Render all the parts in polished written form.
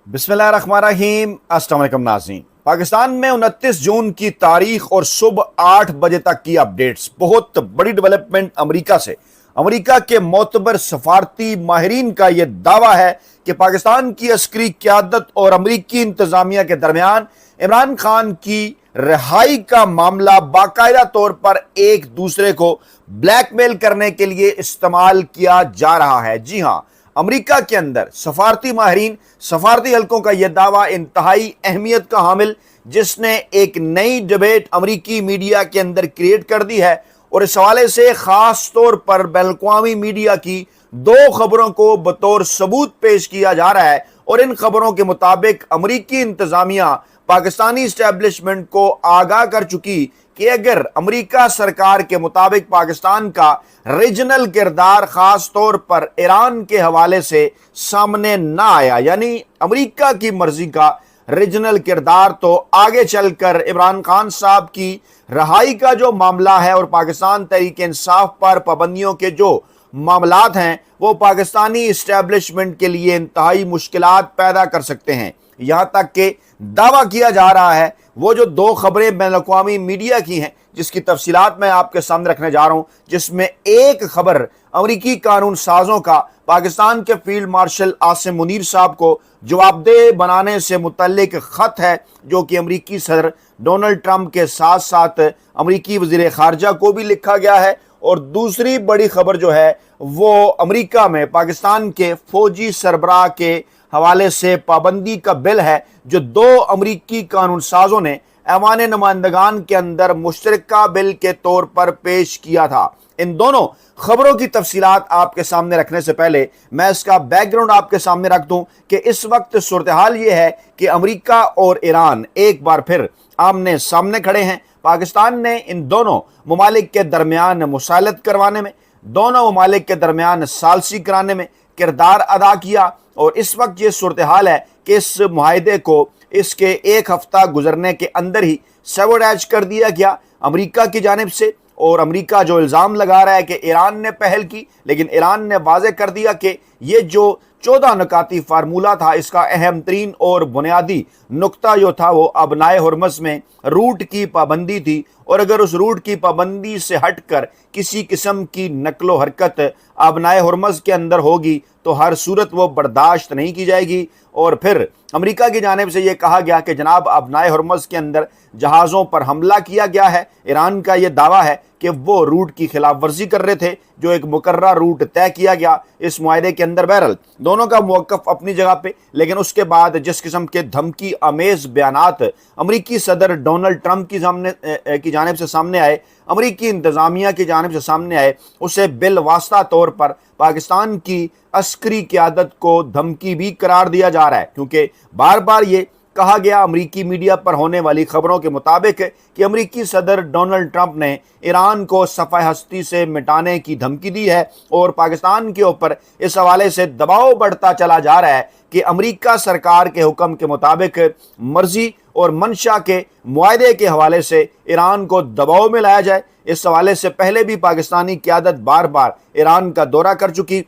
बिस्मिल्लाहिर्रहमानिर्रहीम। अस्सलाम वालेकुम नाज़रीन। पाकिस्तान में 29 जून की तारीख और सुबह 8 बजे तक की अपडेट्स। बहुत बड़ी डेवलपमेंट अमेरिका से। अमेरिका के मोतबर सफारती माहिरीन का यह दावा है कि पाकिस्तान की अस्करी क़यादत और अमेरिकी इंतजामिया के दरमियान इमरान खान की रिहाई का मामला बाकायदा तौर पर एक दूसरे को ब्लैकमेल करने के लिए इस्तेमाल किया जा रहा है। जी हां, अमेरिका के अंदर सफारती माहिरीन, सफारती हलकों का यह दावा इंतहाई अहमियत का हामिल, जिसने एक नई डिबेट अमेरिकी मीडिया के अंदर क्रिएट कर दी है। और इस हवाले से खास तौर पर बैनुल-अक़वामी मीडिया की दो खबरों को बतौर सबूत पेश किया जा रहा है। और इन खबरों के मुताबिक अमेरिकी इंतजामिया पाकिस्तानी इस्टेब्लिशमेंट को आगाह कर चुकी कि अगर अमेरिका सरकार के मुताबिक पाकिस्तान का रीजनल किरदार खास तौर पर ईरान के हवाले से सामने ना आया, यानी अमेरिका की मर्जी का रीजनल किरदार, तो आगे चलकर इमरान खान साहब की रिहाई का जो मामला है और पाकिस्तान तहरीक इंसाफ पर पाबंदियों के जो मामलात हैं वो पाकिस्तानी इस्टेब्लिशमेंट के लिए इंतहाई मुश्किलात पैदा कर सकते हैं। यहां तक कि दावा किया जा रहा है, वो जो दो खबरें बैनुल-अक़वामी मीडिया की हैं जिसकी तफसीलात मैं आपके सामने रखने जा रहा हूं, जिसमें एक खबर अमेरिकी कानून साजों का पाकिस्तान के फील्ड मार्शल आसिम मुनीर साहब को जवाबदेह बनाने से मुतल्लिक खत है, जो कि अमेरिकी सदर डोनाल्ड ट्रंप के साथ साथ अमेरिकी वज़ीर ख़ारजा को भी लिखा गया है। और दूसरी बड़ी खबर जो है वो अमेरिका में पाकिस्तान के फौजी सरबराह के हवाले से पाबंदी का बिल है, जो दो अमेरिकी कानून साजों ने ऐवान नुमाइंदगान के अंदर मुश्तरका बिल के तौर पर पेश किया था। इन दोनों खबरों की तफसीलात आपके सामने रखने से पहले मैं इसका बैकग्राउंड आपके सामने रख दूं कि इस वक्त सूरत हाल ये है कि अमेरिका और ईरान एक बार फिर आमने सामने खड़े हैं। पाकिस्तान ने इन दोनों ममालिक के दरमियान मुसालत करवाने में, दोनों ममालिक के दरमियान सालसी कराने में किरदार अदा किया। और इस वक्त ये सूरत हाल है कि इस मुआहदे को इसके एक हफ्ता गुजरने के अंदर ही सबोटेज कर दिया गया अमेरिका की जानिब से। और अमेरिका जो इल्ज़ाम लगा रहा है कि ईरान ने पहल की, लेकिन ईरान ने वाज़ेह कर दिया कि ये जो 14 नुकाती फार्मूला था, इसका अहम तरीन और बुनियादी नुक्ता जो था वो अबनाए हुर्मुज़ में रूट की पाबंदी थी। और अगर उस रूट की पाबंदी से हटकर किसी किस्म की नकलो हरकत अबनाए हुर्मुज़ के अंदर होगी तो हर सूरत वो बर्दाश्त नहीं की जाएगी। और फिर अमेरिका की जानिब से ये कहा गया कि जनाब अबनाए हुर्मुज़ के अंदर जहाज़ों पर हमला किया गया है। ईरान का ये दावा है कि वो रूट की खिलाफ वर्जी कर रहे थे, जो एक मुकर्रर रूट तय किया गया इस मुआहदे के अंदर। बहरहाल दोनों का मौक़िफ़ अपनी जगह पे, लेकिन उसके बाद जिस किस्म के धमकी आमेज़ बयानात अमेरिकी सदर डोनाल्ड ट्रंप की जानिब से सामने आए, अमेरिकी इंतज़ामिया की जानिब से सामने आए, उसे बिलवास्ता तौर पर पाकिस्तान की अस्करी क़यादत को धमकी भी करार दिया जा रहा है। क्योंकि बार बार ये कहा गया अमेरिकी मीडिया पर होने वाली खबरों के मुताबिक कि अमेरिकी सदर डोनाल्ड ट्रंप ने ईरान को सफ़े हस्ती से मिटाने की धमकी दी है। और पाकिस्तान के ऊपर इस हवाले से दबाव बढ़ता चला जा रहा है कि अमेरिका सरकार के हुक्म के मुताबिक मर्जी और मंशा के मुआहदे के हवाले से ईरान को दबाव में लाया जाए। इस हवाले से पहले भी पाकिस्तानी क़यादत बार बार ईरान का दौरा कर चुकी।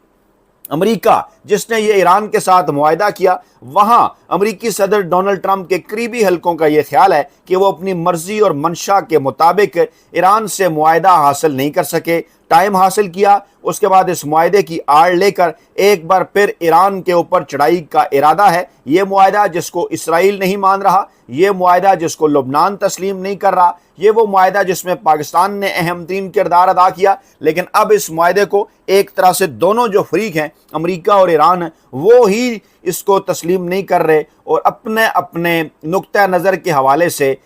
अमेरिका जिसने ये ईरान के साथ मुआहदा किया, वहां अमेरिकी सदर डोनाल्ड ट्रंप के करीबी हलकों का ये ख्याल है कि वो अपनी मर्जी और मंशा के मुताबिक ईरान से मुआहदा हासिल नहीं कर सके। टाइम हासिल किया, उसके बाद इस मुआहदे की आड़ लेकर एक बार फिर ईरान के ऊपर चढ़ाई का इरादा है। ये मुआहदा जिसको इसराइल नहीं मान रहा, ये मुआहदा जिसको लुबनान तस्लीम नहीं कर रहा, ये वो मुआहदा जिसमें पाकिस्तान ने अहम तरीन किरदार अदा किया। लेकिन अब इस मुआहदे को एक तरह से दोनों जो फरीक हैं, अमेरिका और ईरान, वो ही इसको तस्लीम नहीं कर रहे और अपने अपने नुक्ता नज़र के हवाले से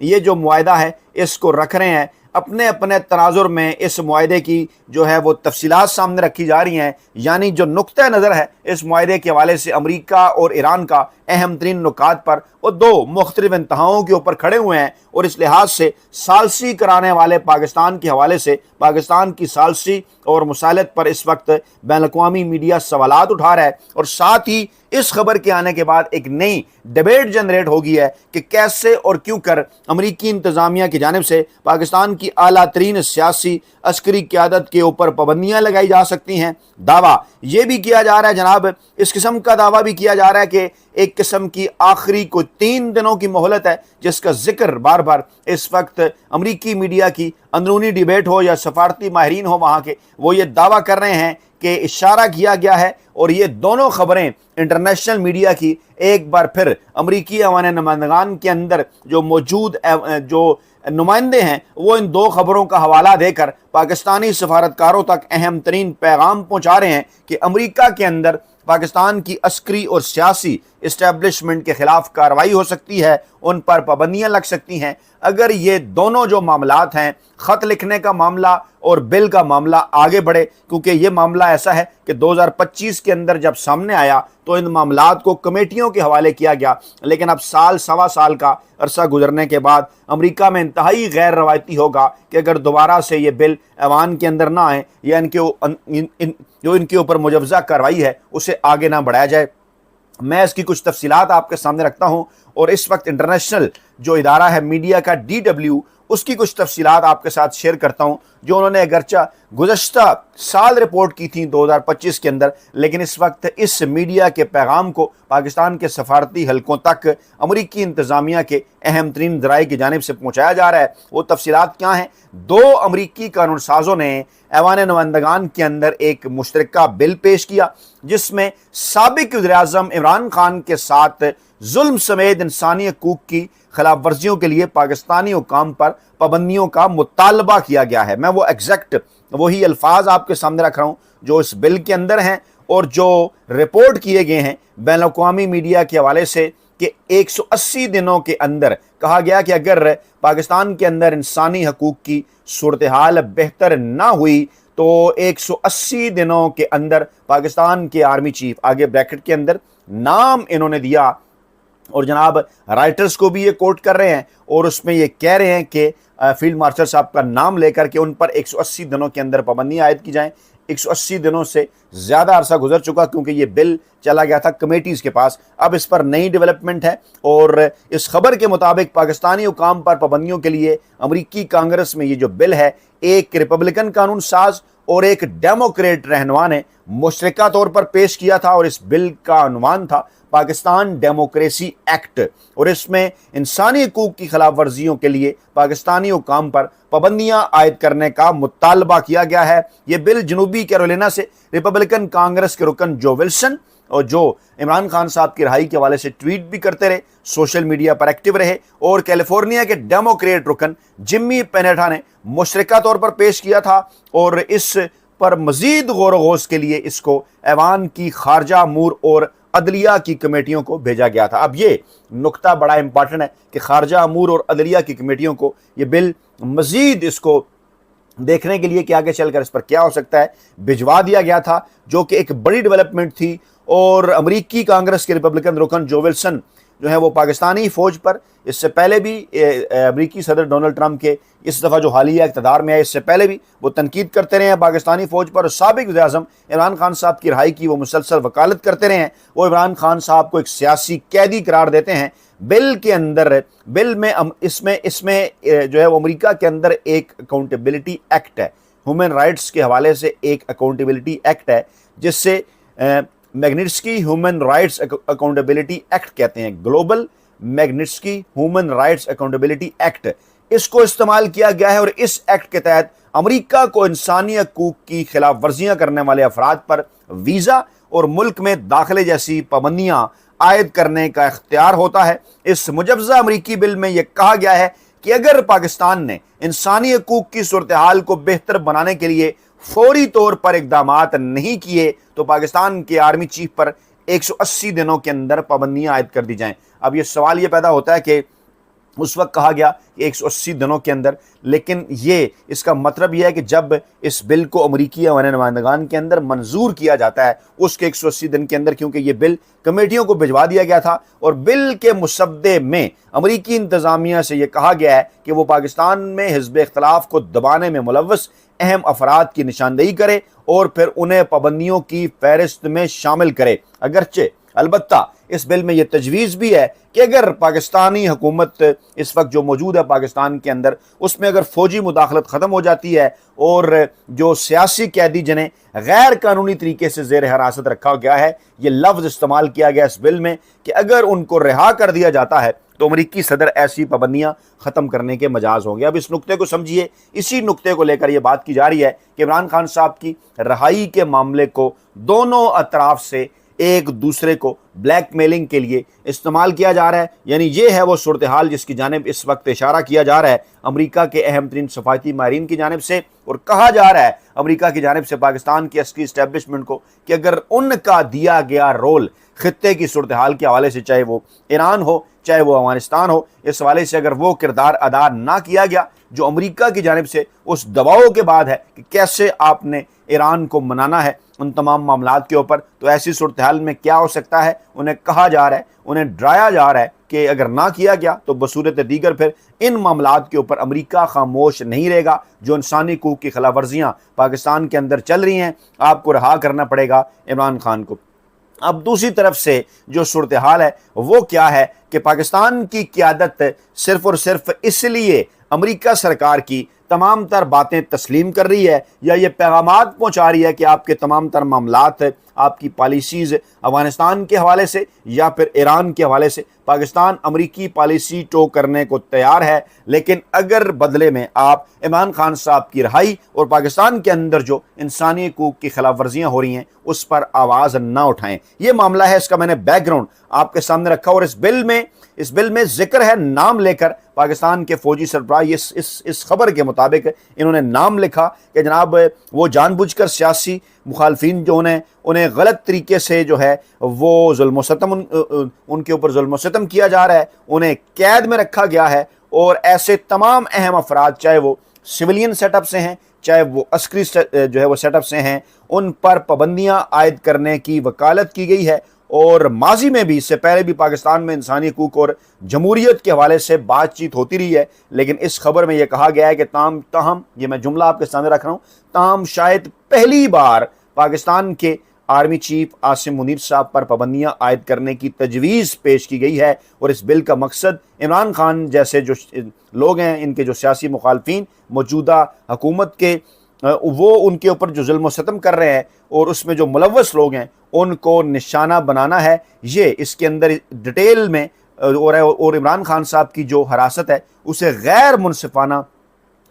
ये जो मुआहदा है इसको रख रहे हैं। अपने अपने तनाजुर में इस मुआहदे की जो है वो तफसीलात सामने रखी जा रही हैं। यानी जो नुक्ता नज़र है इस मुआहदे के हवाले से अमेरिका और ईरान का अहम तरीन नुकात पर वो दो मुख्तलिफ इंतहाओं के ऊपर खड़े हुए हैं। और इस लिहाज से सालसी कराने वाले पाकिस्तान के हवाले से पाकिस्तान की सालसी और मुसालत पर इस वक्त बैनुल-अक़वामी मीडिया सवालात उठा रहा है। और साथ ही इस खबर के आने के बाद एक नई डिबेट जनरेट हो गई है कि कैसे और क्यों कर अमरीकी इंतजामिया की जानिब से पाकिस्तान की आला तरीन सियासी अस्करी क़यादत के ऊपर पाबंदियां लगाई जा सकती हैं। दावा यह भी किया जा रहा है जनाब, इस किस्म का दावा भी किया जा रहा है कि एक किस्म की आखिरी को 3 दिनों की मोहलत है, जिसका जिक्र बार बार इस वक्त अमरीकी मीडिया की अंदरूनी डिबेट हो या सफारती माहिरीन हो वहाँ के, वो ये दावा कर रहे हैं कि इशारा किया गया है और ये दोनों खबरें इंटरनेशनल मीडिया की एक बार फिर अमरीकी अवान नुमाइंदगान के अंदर जो मौजूद जो नुमाइंदे हैं वो इन 2 खबरों का हवाला देकर पाकिस्तानी सफारतकारों तक अहम तरीन पैगाम पहुँचा रहे हैं कि अमरीका के अंदर पाकिस्तान की अस्करी और सियासी इस्टेब्लिशमेंट के खिलाफ कार्रवाई हो सकती है, उन पर पाबंदियां लग सकती हैं अगर ये दोनों जो मामलात हैं, ख़त लिखने का मामला और बिल का मामला आगे बढ़े, क्योंकि ये मामला ऐसा है कि 2025 के अंदर जब सामने आया तो इन मामलात को कमेटियों के हवाले किया गया, लेकिन अब साल सवा साल का अरसा गुजरने के बाद अमरीका में इंतहाई गैर रवायती होगा कि अगर दोबारा से ये बिल ऐवान के अंदर ना आए या जो इनके ऊपर मुजवजा कार्रवाई है उसे आगे ना बढ़ाया जाए। मैं इसकी कुछ तफसीलात आपके सामने रखता हूं और इस वक्त इंटरनेशनल जो इदारा है मीडिया का DW, उसकी कुछ तफसीलात आपके साथ शेयर करता हूं, जो उन्होंने अगरचा गुज़श्ता साल रिपोर्ट की थी 2025 के अंदर, लेकिन इस वक्त इस मीडिया के पैगाम को पाकिस्तान के सफारती हलकों तक अमरीकी इंतज़ामिया के अहम तरीन ज़राए की जानिब से पहुँचाया जा रहा है। वो तफसीलात क्या हैं? 2 अमरीकी कानून साज़ों ने ऐवान नुमाइंदगान के अंदर एक मुश्तरका बिल पेश किया जिसमें साबिक वज़ीर-ए-आज़म इमरान खान के साथ जुल्म समेत इंसानी हकूक़ की खिलाफ वर्जियों के लिए पाकिस्तानी हुकाम पर पाबंदियों का मुतालबा किया गया है। मैं वो एग्जैक्ट वही अल्फाज आपके सामने रख रहा हूँ जो इस बिल के अंदर हैं और जो रिपोर्ट किए गए हैं बैनुल-अक़वामी मीडिया के हवाले से कि 180 दिनों के अंदर कहा गया कि अगर पाकिस्तान के अंदर इंसानी हकूक़ की सूरत हाल बेहतर ना हुई तो 180 दिनों के अंदर पाकिस्तान के आर्मी चीफ, आगे ब्रैकेट के अंदर नाम इन्होंने दिया और जनाब राइटर्स को भी ये कोट कर रहे हैं और उसमें ये कह रहे हैं कि फील्ड मार्शल साहब का नाम लेकर के उन पर 180 दिनों के अंदर पाबंदियां आयद की जाएं। 180 दिनों से ज़्यादा अरसा गुजर चुका क्योंकि ये बिल चला गया था कमेटीज़ के पास, अब इस पर नई डेवलपमेंट है और इस खबर के मुताबिक पाकिस्तानी हुकाम पर पाबंदियों के लिए अमरीकी कांग्रेस में ये जो बिल है, एक रिपब्लिकन कानून साज और एक डेमोक्रेट रहनुमा ने मुश्तरका तौर पर पेश किया था और इस बिल का उन्वान था पाकिस्तान डेमोक्रेसी एक्ट और इसमें इंसानी हकूक़ की खिलाफ वर्जियों के लिए पाकिस्तानी हुकाम पर पाबंदियां आयद करने का मुतालबा किया गया है। ये बिल जनूबी कैरोलिना से रिपब्लिकन कांग्रेस के रुकन जो विल्सन और जो इमरान खान साहब की रिहाई के हवाले से ट्वीट भी करते रहे, सोशल मीडिया पर एक्टिव रहे और कैलिफोर्निया के डेमोक्रेट रुकन जिम्मी पेनेटा ने मुशतरका तौर पर पेश किया था और इस पर मजीद गौर वगोस के लिए इसको ऐवान की खारजा अमूर और अदलिया की कमेटियों को भेजा गया था। अब ये नुक्ता बड़ा इंपॉर्टेंट है कि खारजा अमूर और अदलिया की कमेटियों को ये बिल मजीद इसको देखने के लिए कि आगे चलकर इस पर क्या हो सकता है भिजवा दिया गया था, जो कि एक बड़ी डेवलपमेंट थी। और अमरीकी कांग्रेस के रिपब्लिकन रुकन जो विल्सन जो है वो पाकिस्तानी फ़ौज पर इससे पहले भी अमरीकी सदर डोनाल्ड ट्रंप के इस दफ़ा जो हालिया इक़्तिदार में आए इससे पहले भी वो तनकीद करते रहे हैं पाकिस्तानी फ़ौज पर। साबिक़ वज़ीर-ए-आज़म इमरान खान साहब की रिहाई की वो मुसलसल वकालत करते रहे हैं। वो इमरान खान साहब को एक सियासी कैदी करार देते हैं। बिल के अंदर बिल में इसमें जो है वो अमरीका के अंदर एक अकाउंटेबिलिटी एक्ट है, ह्यूमन राइट्स के हवाले से एक अकाउंटेबिलिटी एक्ट है जिससे Magnitsky human rights accountability act कहते हैं, global Magnitsky human rights accountability act. इसको इस्तेमाल किया गया है और इस एक्ट के तहत अमेरिका को इंसानी हकूक़ की खिलाफ वर्जियां करने वाले अफराद पर वीज़ा और मुल्क में दाखिले जैसी पाबंदियां आयद करने का इख्तियार होता है। इस मुजवजा अमरीकी बिल में यह कहा गया है कि अगर पाकिस्तान ने इंसानी हकूक़ की सूरत हाल को बेहतर बनाने के लिए फौरी तौर पर इक़दामात नहीं किए तो पाकिस्तान के आर्मी चीफ पर 180 दिनों के अंदर पाबंदियां आयद कर दी जाएं। अब ये सवाल ये पैदा होता है कि उस वक्त कहा गया कि 180 दिनों के अंदर, लेकिन ये इसका मतलब यह है कि जब इस बिल को अमरीकी अवान नुमाइंदगान के अंदर मंजूर किया जाता है उसके 180 दिन के अंदर, क्योंकि ये बिल कमेटियों को भिजवा दिया गया था और बिल के मुसद्दे में अमरीकी इंतज़ामिया से यह कहा गया है कि वो पाकिस्तान में हिज़्ब इख्तिलाफ को दबाने में मुलव्वस अहम अफराद की निशानदेही करे और फिर उन्हें पाबंदियों की फहरिस्त में शामिल करे। अगरचे البتہ اس بل میں یہ تجویز بھی ہے کہ اگر پاکستانی حکومت اس وقت جو موجود ہے پاکستان کے اندر، اس میں اگر فوجی مداخلت ختم ہو جاتی ہے اور جو سیاسی قیدی جنہیں غیر قانونی طریقے سے زیر حراست رکھا گیا ہے، یہ لفظ استعمال کیا گیا اس بل میں کہ اگر ان کو رہا کر دیا جاتا ہے تو امریکی صدر ایسی پابندیاں ختم کرنے کے مجاز ہوں گے۔ اب اس نقطے کو سمجھیے، اسی نقطے کو لے کر یہ بات کی جا رہی ہے کہ عمران خان صاحب کی رہائی کے معاملے کو دونوں اطراف سے ایک دوسرے کو بلیک میلنگ کے لیے استعمال کیا جا رہا ہے۔ یعنی یہ ہے وہ صورتحال جس کی جانب اس وقت اشارہ کیا جا رہا ہے امریکہ کے اہم ترین سفارتی ماہرین کی جانب سے، اور کہا جا رہا ہے امریکہ کی جانب سے پاکستان کی عسکری اسٹیبلشمنٹ کو کہ اگر ان کا دیا گیا رول خطے کی صورتحال کے حوالے سے، چاہے وہ ایران ہو چاہے وہ افغانستان ہو، اس حوالے سے اگر وہ کردار ادا نہ کیا گیا جو امریکہ کی جانب سے اس دباؤ کے بعد ہے کہ کیسے آپ نے ایران کو منانا ہے ان تمام معاملات کے اوپر، تو ایسی صورتحال میں کیا ہو سکتا ہے؟ انہیں کہا جا رہا ہے، انہیں ڈرایا جا رہا ہے کہ اگر نہ کیا گیا تو بصورت دیگر پھر ان معاملات کے اوپر امریکہ خاموش نہیں رہے گا۔ جو انسانی حقوق کی خلاف ورزیاں پاکستان کے اندر چل رہی ہیں، آپ کو رہا کرنا پڑے گا عمران خان کو۔ اب دوسری طرف سے جو صورتحال ہے وہ کیا ہے کہ پاکستان کی قیادت صرف اور صرف اس لیے امریکہ سرکار کی تمام تر باتیں تسلیم کر رہی ہے یا یہ پیغامات پہنچا رہی ہے کہ آپ کے تمام تر معاملات، آپ کی پالیسیز افغانستان کے حوالے سے یا پھر ایران کے حوالے سے پاکستان امریکی پالیسی ٹو کرنے کو تیار ہے، لیکن اگر بدلے میں آپ عمران خان صاحب کی رہائی اور پاکستان کے اندر جو انسانی حقوق کی خلاف ورزیاں ہو رہی ہیں اس پر آواز نہ اٹھائیں۔ یہ معاملہ ہے، اس کا میں نے بیک گراؤنڈ آپ کے سامنے رکھا، اور اس بل میں ذکر ہے نام لے کر پاکستان کے فوجی سربراہ، اس خبر کے مطابق انہوں نے نام لکھا کہ جناب وہ جان بوجھ کر سیاسی مخالفین جو انہیں غلط طریقے سے جو ہے وہ ظلم و ستم ان کے اوپر ظلم و ستم کیا جا رہا ہے، انہیں قید میں رکھا گیا ہے، اور ایسے تمام اہم افراد چاہے وہ سویلین سیٹ اپ سے ہیں چاہے وہ عسکری جو ہے وہ سیٹ اپ سے ہیں، ان پر پابندیاں عائد کرنے کی وکالت کی گئی ہے۔ اور ماضی میں بھی، اس سے پہلے بھی پاکستان میں انسانی حقوق اور جمہوریت کے حوالے سے بات چیت ہوتی رہی ہے، لیکن اس خبر میں یہ کہا گیا ہے کہ تاہم یہ میں جملہ آپ کے سامنے رکھ رہا ہوں، تاہم شاید پہلی بار پاکستان کے آرمی چیف عاصم منیر صاحب پر پابندیاں عائد کرنے کی تجویز پیش کی گئی ہے، اور اس بل کا مقصد عمران خان جیسے جو لوگ ہیں، ان کے جو سیاسی مخالفین موجودہ حکومت کے، وہ ان کے اوپر جو ظلم و ستم کر رہے ہیں اور اس میں جو ملوث لوگ ہیں ان کو نشانہ بنانا ہے۔ یہ اس کے اندر ڈیٹیل میں اور عمران خان صاحب کی جو حراست ہے اسے غیر منصفانہ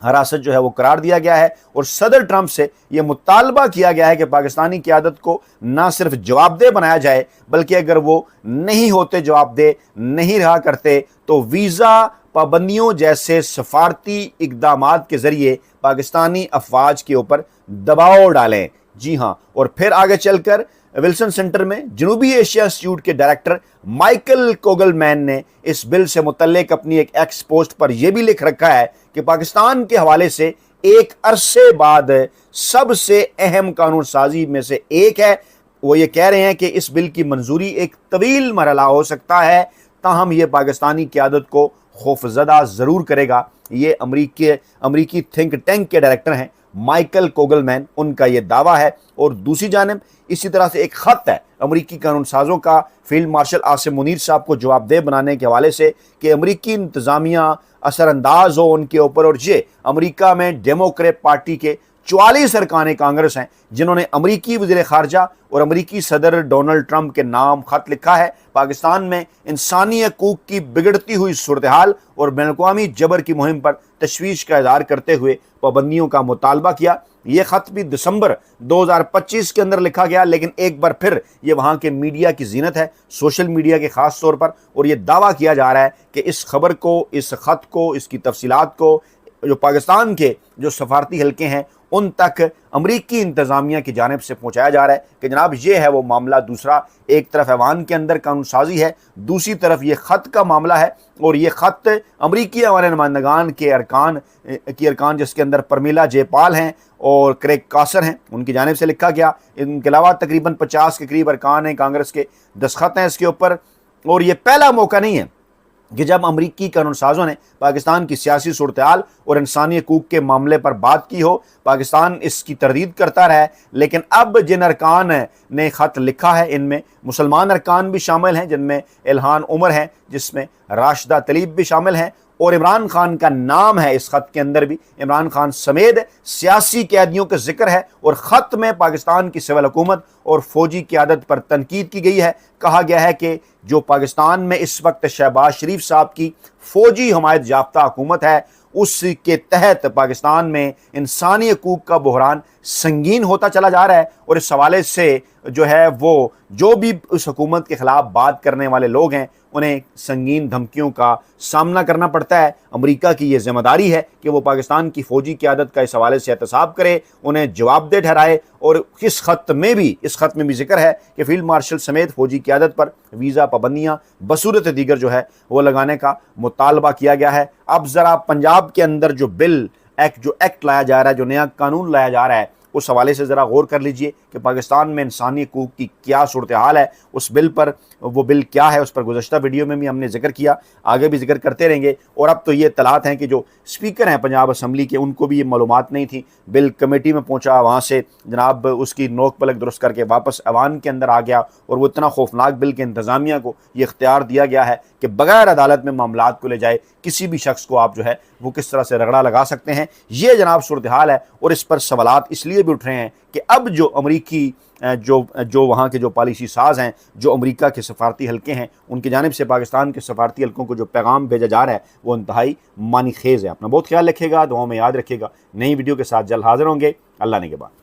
حراست جو ہے وہ قرار دیا گیا ہے، اور صدر ٹرمپ سے یہ مطالبہ کیا گیا ہے کہ پاکستانی قیادت کو نہ صرف جواب دہ بنایا جائے بلکہ اگر وہ نہیں ہوتے جواب دہ، نہیں رہا کرتے، تو ویزا پابندیوں جیسے سفارتی اقدامات کے ذریعے پاکستانی افواج کے اوپر دباؤ ڈالیں۔ جی ہاں، اور پھر آگے چل کر ولسن سینٹر میں جنوبی ایشیا انسٹیٹیوٹ کے ڈائریکٹر مائیکل کوگل مین نے اس بل سے متعلق اپنی ایک ایکس پوسٹ پر یہ بھی لکھ رکھا ہے کہ پاکستان کے حوالے سے ایک عرصے بعد سب سے اہم قانون سازی میں سے ایک ہے۔ وہ یہ کہہ رہے ہیں کہ اس بل کی منظوری ایک طویل مرحلہ ہو سکتا ہے، تاہم یہ پاکستانی قیادت کو خوفزدہ ضرور کرے گا۔ یہ امریکی تھنک ٹینک کے ڈائریکٹر ہیں مائیکل کوگل مین، ان کا یہ دعویٰ ہے۔ اور دوسری جانب اسی طرح سے ایک خط ہے امریکی قانون سازوں کا فیلڈ مارشل عاصم منیر صاحب کو جواب دہ بنانے کے حوالے سے کہ امریکی انتظامیہ اثر انداز ہو ان کے اوپر، اور یہ امریکہ میں ڈیموکریٹ پارٹی کے 44 ارکان کانگریس ہیں جنہوں نے امریکی وزیر خارجہ اور امریکی صدر ڈونلڈ ٹرمپ کے نام خط لکھا ہے۔ پاکستان میں انسانی حقوق کی بگڑتی ہوئی صورتحال اور بین الاقوامی جبر کی مہم پر تشویش کا اظہار کرتے ہوئے پابندیوں کا مطالبہ کیا۔ یہ خط بھی دسمبر 2025 کے اندر لکھا گیا، لیکن ایک بار پھر یہ وہاں کے میڈیا کی زینت ہے، سوشل میڈیا کے خاص طور پر، اور یہ دعویٰ کیا جا رہا ہے کہ اس خبر کو، اس خط کو، اس کی تفصیلات کو جو پاکستان کے جو سفارتی حلقے ہیں ان تک امریکی انتظامیہ کی جانب سے پہنچایا جا رہا ہے کہ جناب یہ ہے وہ معاملہ۔ دوسرا، ایک طرف ایوان کے اندر قانون سازی ہے، دوسری طرف یہ خط کا معاملہ ہے، اور یہ خط امریکی ہمارے نمائندگان کے ارکان جس کے اندر پرمیلا جے پال ہیں اور کریگ کاسر ہیں، ان کی جانب سے لکھا گیا۔ ان کے علاوہ تقریباً 50 کے قریب ارکان ہیں کانگریس کے، دستخط ہیں اس کے اوپر، اور یہ پہلا موقع نہیں ہے کہ جب امریکی قانون سازوں نے پاکستان کی سیاسی صورتحال اور انسانی حقوق کے معاملے پر بات کی ہو، پاکستان اس کی تردید کرتا رہا ہے، لیکن اب جن ارکان نے خط لکھا ہے ان میں مسلمان ارکان بھی شامل ہیں، جن میں الہان عمر ہیں، جس میں راشدہ طلیب بھی شامل ہیں، اور عمران خان کا نام ہے اس خط کے اندر بھی، عمران خان سمیت سیاسی قیدیوں کا ذکر ہے، اور خط میں پاکستان کی سول حکومت اور فوجی قیادت پر تنقید کی گئی ہے۔ کہا گیا ہے کہ جو پاکستان میں اس وقت شہباز شریف صاحب کی فوجی حمایت یافتہ حکومت ہے، اس کے تحت پاکستان میں انسانی حقوق کا بحران سنگین ہوتا چلا جا رہا ہے، اور اس حوالے سے جو ہے وہ جو بھی اس حکومت کے خلاف بات کرنے والے لوگ ہیں انہیں سنگین دھمکیوں کا سامنا کرنا پڑتا ہے۔ امریکہ کی یہ ذمہ داری ہے کہ وہ پاکستان کی فوجی قیادت کا اس حوالے سے احتساب کرے، انہیں جواب دہ ٹھہرائے، اور اس خط میں بھی ذکر ہے کہ فیلڈ مارشل سمیت فوجی قیادت پر ویزا پابندیاں بصورت دیگر جو ہے وہ لگانے کا مطالبہ کیا گیا ہے۔ اب ذرا پنجاب کے اندر جو ایکٹ لایا جا رہا ہے، جو نیا قانون لایا جا رہا ہے، اس حوالے سے ذرا غور کر لیجئے کہ پاکستان میں انسانی حقوق کی کیا صورتحال ہے، اس بل پر وہ بل کیا ہے، اس پر گزشتہ ویڈیو میں بھی ہم نے ذکر کیا، آگے بھی ذکر کرتے رہیں گے۔ اور اب تو یہ اطلاعات ہیں کہ جو اسپیکر ہیں پنجاب اسمبلی کے، ان کو بھی یہ معلومات نہیں تھی، بل کمیٹی میں پہنچا، وہاں سے جناب اس کی نوک پلک درست کر کے واپس ایوان کے اندر آ گیا، اور وہ اتنا خوفناک بل کہ انتظامیہ کو یہ اختیار دیا گیا ہے کہ بغیر عدالت میں معاملات کو لے جائے کسی بھی شخص کو آپ جو ہے وہ کس طرح سے رگڑا لگا سکتے ہیں۔ یہ جناب صورتحال ہے، اور اس پر سوالات اس لیے بھی اٹھ رہے ہیں کہ اب جو امریکی جو وہاں کے جو پالیسی ساز ہیں، جو امریکہ کے سفارتی حلقے ہیں، ان کی جانب سے پاکستان کے سفارتی حلقوں کو جو پیغام بھیجا جا رہا ہے وہ انتہائی معنی خیز ہے۔ اپنا بہت خیال رکھیے گا، دعاؤں میں یاد رکھیے گا۔ نئی ویڈیو کے ساتھ جلد حاضر ہوں گے۔ اللہ نگہبان۔